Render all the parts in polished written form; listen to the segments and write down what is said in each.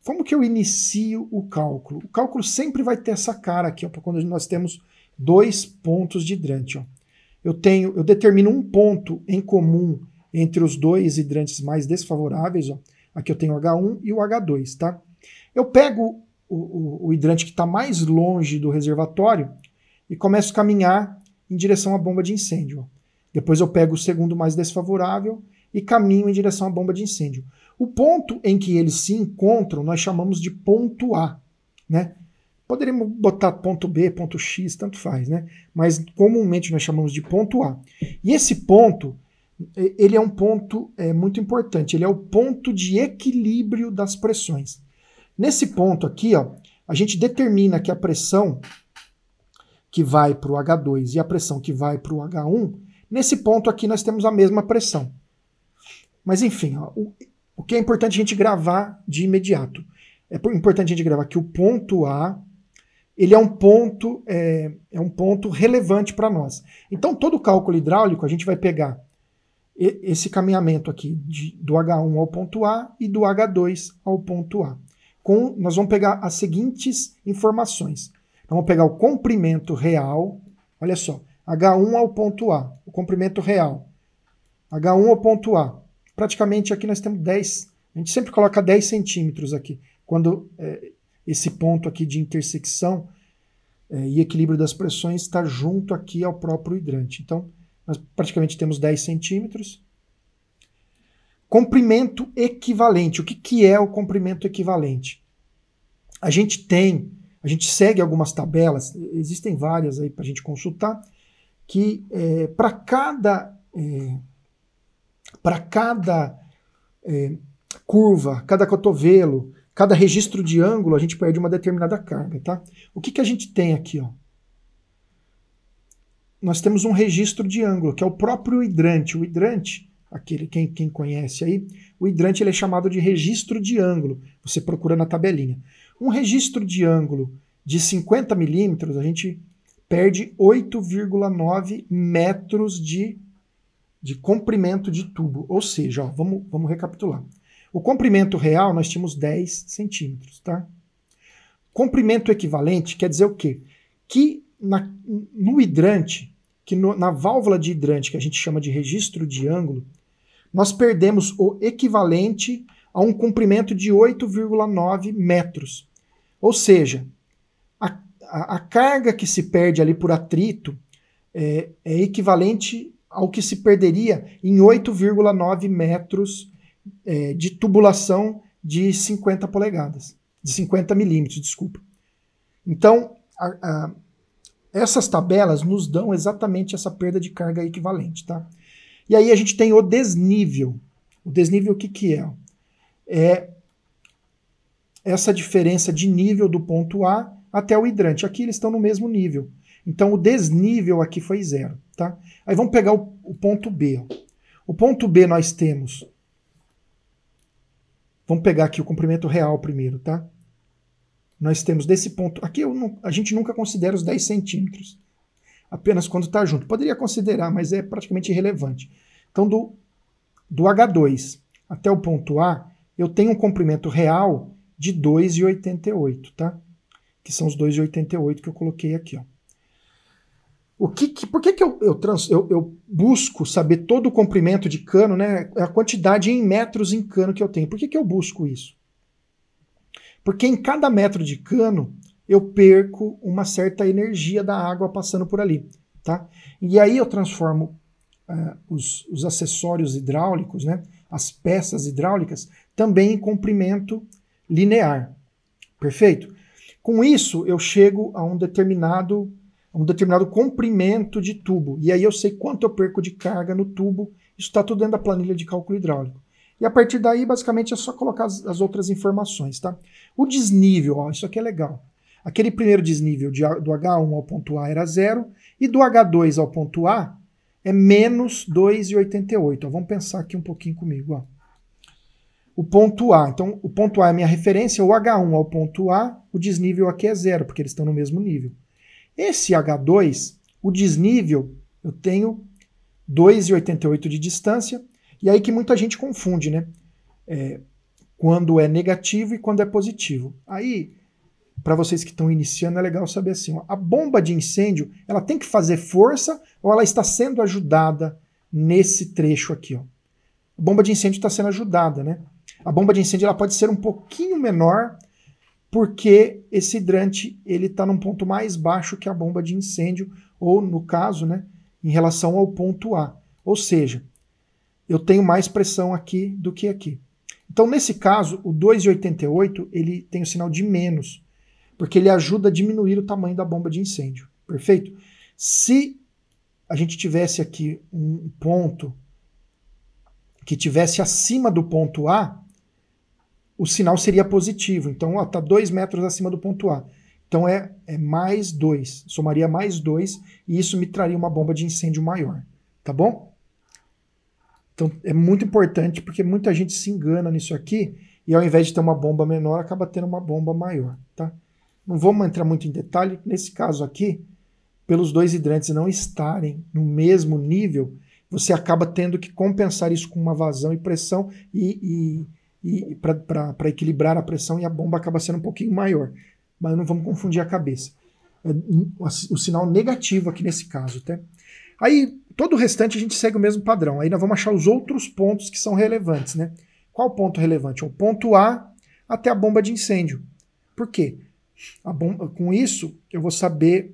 como que eu inicio o cálculo? O cálculo sempre vai ter essa cara aqui, ó, quando nós temos dois pontos de hidrante. Ó. Eu determino um ponto em comum entre os dois hidrantes mais desfavoráveis. Ó. Aqui eu tenho o H1 e o H2. Tá? Eu pego o hidrante que está mais longe do reservatório e começo a caminhar em direção à bomba de incêndio. Ó. Depois eu pego o segundo mais desfavorável e caminho em direção à bomba de incêndio. O ponto em que eles se encontram nós chamamos de ponto A, né? Poderíamos botar ponto B, ponto X, tanto faz, né? Mas comumente nós chamamos de ponto A. E esse ponto, ele é um ponto muito importante, ele é o ponto de equilíbrio das pressões. Nesse ponto aqui, ó, a gente determina que a pressão que vai para o H2 e a pressão que vai para o H1, nesse ponto aqui nós temos a mesma pressão. Mas enfim, ó, o que é importante a gente gravar de imediato? É importante a gente gravar que o ponto A, ele é um ponto relevante para nós. Então, todo cálculo hidráulico, a gente vai pegar esse caminhamento aqui do H1 ao ponto A e do H2 ao ponto A. Nós vamos pegar as seguintes informações. Nós vamos pegar o comprimento real, olha só, H1 ao ponto A, o comprimento real, H1 ao ponto A. Praticamente aqui nós temos 10, a gente sempre coloca 10 centímetros aqui, quando esse ponto aqui de intersecção e equilíbrio das pressões está junto aqui ao próprio hidrante. Então, nós praticamente temos 10 centímetros. Comprimento equivalente. O que é o comprimento equivalente? A gente segue algumas tabelas, existem várias aí para a gente consultar, que para cada curva, cada cotovelo, cada registro de ângulo, a gente perde uma determinada carga, tá? O que a gente tem aqui, ó? Nós temos um registro de ângulo, que é o próprio hidrante. O hidrante, quem conhece aí, o hidrante ele é chamado de registro de ângulo. Você procura na tabelinha. Um registro de ângulo de 50 milímetros, a gente perde 8,9 metros de comprimento de tubo. Ou seja, ó, vamos recapitular. O comprimento real nós tínhamos 10 centímetros. Tá? Comprimento equivalente quer dizer o quê? Que no hidrante, na válvula de hidrante, que a gente chama de registro de ângulo, nós perdemos o equivalente a um comprimento de 8,9 metros. Ou seja, a carga que se perde ali por atrito é equivalente ao que se perderia em 8,9 metros de tubulação de 50 polegadas, de 50 milímetros, desculpa. Então, essas tabelas nos dão exatamente essa perda de carga equivalente, tá? E aí a gente tem o desnível. O desnível o que é? É essa diferença de nível do ponto A até o hidrante. Aqui eles estão no mesmo nível. Então o desnível aqui foi 0, tá? Aí vamos pegar o ponto B. Ó. O ponto B nós temos... Vamos pegar aqui o comprimento real primeiro, tá? Nós temos desse ponto... Aqui a gente nunca considera os 10 centímetros. Apenas quando está junto. Poderia considerar, mas é praticamente irrelevante. Então, do H2 até o ponto A, eu tenho um comprimento real de 2,88, tá? Que são os 2,88 que eu coloquei aqui, ó. Por que eu busco saber todo o comprimento de cano, né? A quantidade em metros em cano que eu tenho. Por que eu busco isso? Porque em cada metro de cano eu perco uma certa energia da água passando por ali, tá? E aí eu transformo os acessórios hidráulicos, né? As peças hidráulicas, também em comprimento linear. Perfeito? Com isso eu chego a um determinado comprimento de tubo. E aí eu sei quanto eu perco de carga no tubo. Isso está tudo dentro da planilha de cálculo hidráulico. E a partir daí, basicamente, é só colocar as outras informações. Tá? O desnível, ó, isso aqui é legal. Aquele primeiro desnível do H1 ao ponto A era 0, e do H2 ao ponto A é menos 2,88. Vamos pensar aqui um pouquinho comigo. Ó. O ponto A, então o ponto A é a minha referência, o H1 ao ponto A, o desnível aqui é 0, porque eles estão no mesmo nível. Esse H2, o desnível, eu tenho 2,88 de distância, e aí que muita gente confunde, né? quando é negativo e quando é positivo. Aí, para vocês que estão iniciando, é legal saber assim, ó, a bomba de incêndio, ela tem que fazer força ou ela está sendo ajudada nesse trecho aqui, ó. A bomba de incêndio está sendo ajudada, né? A bomba de incêndio ela pode ser um pouquinho menor porque esse hidrante ele está num ponto mais baixo que a bomba de incêndio, ou no caso, né, em relação ao ponto A. Ou seja, eu tenho mais pressão aqui do que aqui. Então, nesse caso, o 2,88 ele tem o sinal de menos, porque ele ajuda a diminuir o tamanho da bomba de incêndio. Perfeito? Se a gente tivesse aqui um ponto que tivesse acima do ponto A, o sinal seria positivo. Então, está 2 metros acima do ponto A. Então, é mais 2. Somaria mais 2 e isso me traria uma bomba de incêndio maior. Tá bom? Então, é muito importante porque muita gente se engana nisso aqui e ao invés de ter uma bomba menor, acaba tendo uma bomba maior. Tá? Não vamos entrar muito em detalhe. Nesse caso aqui, pelos dois hidrantes não estarem no mesmo nível, você acaba tendo que compensar isso com uma vazão e pressão e para equilibrar a pressão e a bomba acaba sendo um pouquinho maior. Mas não vamos confundir a cabeça. É o sinal negativo aqui nesse caso. Tá? Aí, todo o restante a gente segue o mesmo padrão. Aí nós vamos achar os outros pontos que são relevantes. Né? Qual ponto relevante? O ponto A até a bomba de incêndio. Por quê? Com isso, eu vou saber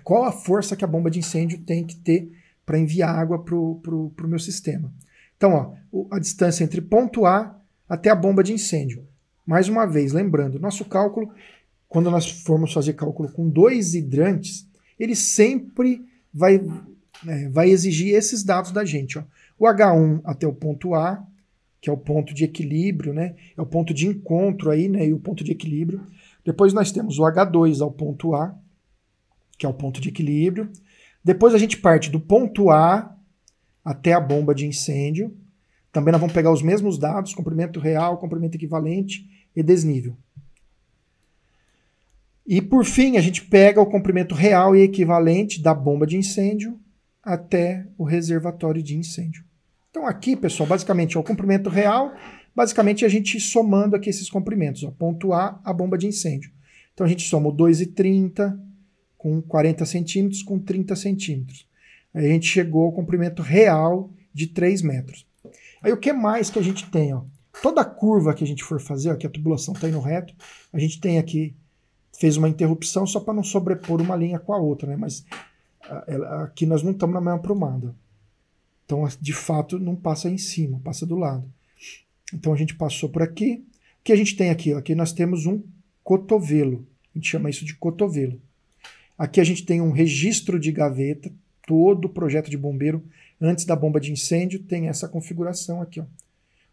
qual a força que a bomba de incêndio tem que ter para enviar água para o meu sistema. Então, ó, a distância entre ponto A até a bomba de incêndio. Mais uma vez, lembrando, nosso cálculo, quando nós formos fazer cálculo com dois hidrantes, ele sempre vai exigir esses dados da gente. Ó. O H1 até o ponto A, que é o ponto de equilíbrio, né? É o ponto de encontro aí, né? E o ponto de equilíbrio. Depois nós temos o H2 ao ponto A, que é o ponto de equilíbrio. Depois a gente parte do ponto A até a bomba de incêndio. Também nós vamos pegar os mesmos dados, comprimento real, comprimento equivalente e desnível. E por fim, a gente pega o comprimento real e equivalente da bomba de incêndio até o reservatório de incêndio. Então aqui, pessoal, basicamente é o comprimento real, basicamente a gente somando aqui esses comprimentos, ó, ponto A, a bomba de incêndio. Então a gente soma o 2,30 com 40 centímetros com 30 centímetros. Aí a gente chegou ao comprimento real de 3 metros. Aí o que mais que a gente tem? Ó? Toda a curva que a gente for fazer, ó, que a tubulação está indo reto, a gente tem aqui, fez uma interrupção só para não sobrepor uma linha com a outra, né? Mas aqui nós não estamos na mesma prumada. Então, de fato, não passa em cima, passa do lado. Então a gente passou por aqui. O que a gente tem aqui? Ó? Aqui nós temos um cotovelo. A gente chama isso de cotovelo. Aqui a gente tem um registro de gaveta. Todo projeto de bombeiro, antes da bomba de incêndio, tem essa configuração aqui. Ó.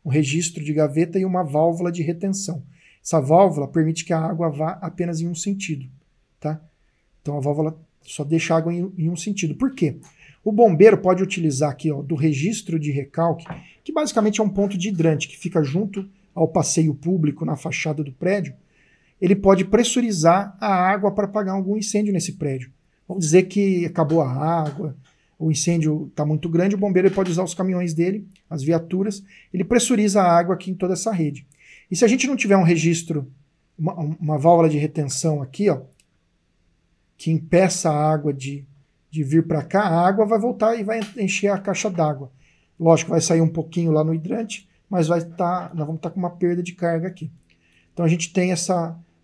Um registro de gaveta e uma válvula de retenção. Essa válvula permite que a água vá apenas em um sentido. Tá? Então a válvula só deixa a água em um sentido. Por quê? O bombeiro pode utilizar aqui ó, do registro de recalque, que basicamente é um ponto de hidrante que fica junto ao passeio público na fachada do prédio. Ele pode pressurizar a água para apagar algum incêndio nesse prédio. Vamos dizer que acabou a água, o incêndio está muito grande, o bombeiro pode usar os caminhões dele, as viaturas, ele pressuriza a água aqui em toda essa rede. E se a gente não tiver um registro, uma válvula de retenção aqui, ó, que impeça a água de vir para cá, a água vai voltar e vai encher a caixa d'água. Lógico, vai sair um pouquinho lá no hidrante, mas nós vamos estar com uma perda de carga aqui. Então a gente tem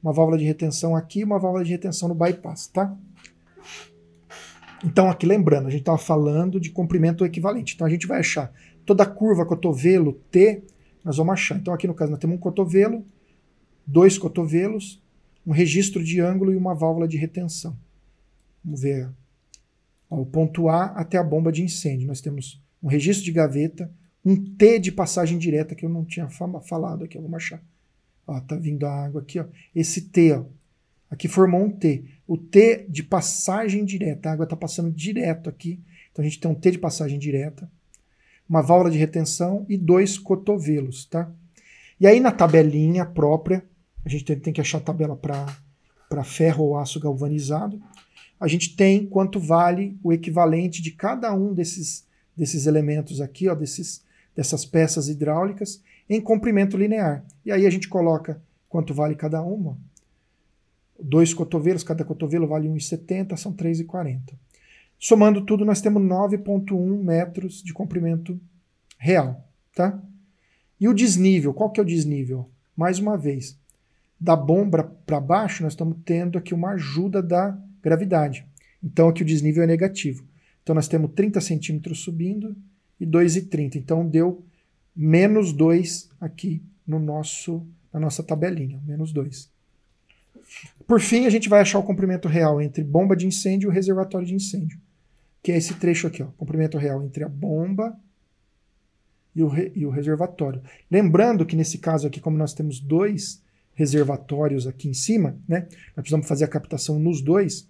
uma válvula de retenção aqui e uma válvula de retenção no bypass, tá? Então aqui lembrando, a gente estava falando de comprimento equivalente. Então a gente vai achar toda a curva cotovelo T, nós vamos achar. Então aqui no caso nós temos um cotovelo, 2 cotovelos, um registro de ângulo e uma válvula de retenção. Vamos ver ó, o ponto A até a bomba de incêndio. Nós temos um registro de gaveta, um T de passagem direta que eu não tinha falado aqui, vamos achar. Ó, tá vindo a água aqui, ó. Esse T, ó. Aqui formou um T. O T de passagem direta. A água está passando direto aqui. Então a gente tem um T de passagem direta. Uma válvula de retenção e 2 cotovelos, tá? E aí na tabelinha própria, a gente tem que achar a tabela para ferro ou aço galvanizado. A gente tem quanto vale o equivalente de cada um desses elementos aqui, ó, dessas peças hidráulicas, em comprimento linear. E aí a gente coloca quanto vale cada uma. 2 cotovelos, cada cotovelo vale 1,70, são 3,40. Somando tudo, nós temos 9,1 metros de comprimento real, tá? E o desnível, qual que é o desnível? Mais uma vez, da bomba para baixo, nós estamos tendo aqui uma ajuda da gravidade. Então aqui o desnível é negativo. Então nós temos 30 centímetros subindo e 2,30. Então deu menos 2 aqui no na nossa tabelinha, menos 2. Por fim, a gente vai achar o comprimento real entre bomba de incêndio e o reservatório de incêndio, que é esse trecho aqui, ó, comprimento real entre a bomba e o reservatório. Lembrando que nesse caso aqui, como nós temos 2 reservatórios aqui em cima, né, nós precisamos fazer a captação nos 2,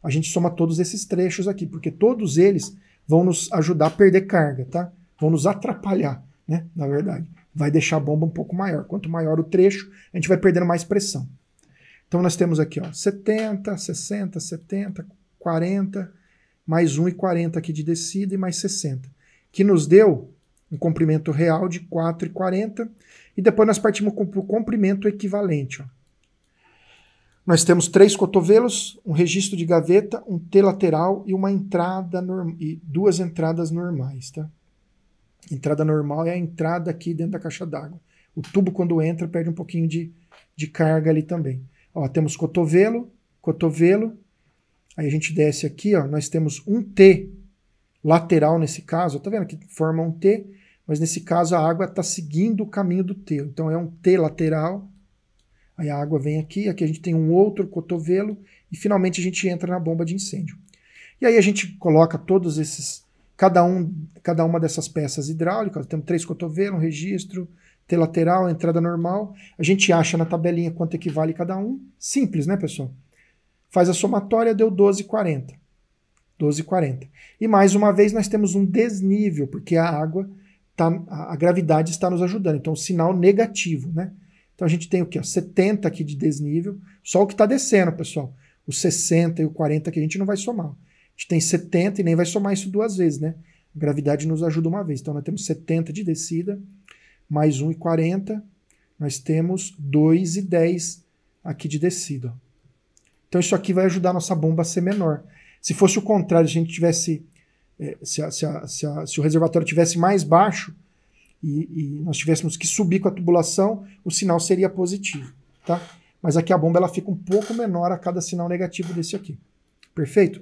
a gente soma todos esses trechos aqui, porque todos eles vão nos ajudar a perder carga, tá? Vão nos atrapalhar, né, na verdade. Vai deixar a bomba um pouco maior. Quanto maior o trecho, a gente vai perdendo mais pressão. Então nós temos aqui, ó, 70, 60, 70, 40, mais 1,40 aqui de descida e mais 60, que nos deu um comprimento real de 4,40, e depois nós partimos para o comprimento equivalente. Ó. Nós temos 3 cotovelos, um registro de gaveta, um T lateral e uma entrada e 2 entradas normais. Tá? Entrada normal é a entrada aqui dentro da caixa d'água. O tubo, quando entra, perde um pouquinho de carga ali também. Ó, temos cotovelo, cotovelo, aí a gente desce aqui, ó, nós temos um T lateral nesse caso, tá vendo que forma um T, mas nesse caso a água está seguindo o caminho do T, então é um T lateral, aí a água vem aqui a gente tem um outro cotovelo, e finalmente a gente entra na bomba de incêndio. E aí a gente coloca todos esses, cada uma dessas peças hidráulicas, temos 3 cotovelos, um registro, T lateral, entrada normal, a gente acha na tabelinha quanto equivale cada um, simples, né, pessoal? Faz a somatória, deu 12,40. 12,40. E mais uma vez nós temos um desnível, porque a água, a gravidade está nos ajudando, então o sinal negativo, né? Então a gente tem o quê? 70 aqui de desnível, só o que está descendo, pessoal. O 60 e o 40 que a gente não vai somar. A gente tem 70 e nem vai somar isso 2 vezes, né? A gravidade nos ajuda uma vez. Então nós temos 70 de descida, mais 1,40, nós temos 2,10 aqui de descida. Então isso aqui vai ajudar a nossa bomba a ser menor. Se fosse o contrário, se a gente tivesse, se o reservatório tivesse mais baixo e nós tivéssemos que subir com a tubulação, o sinal seria positivo, tá? Mas aqui a bomba ela fica um pouco menor a cada sinal negativo desse aqui. Perfeito?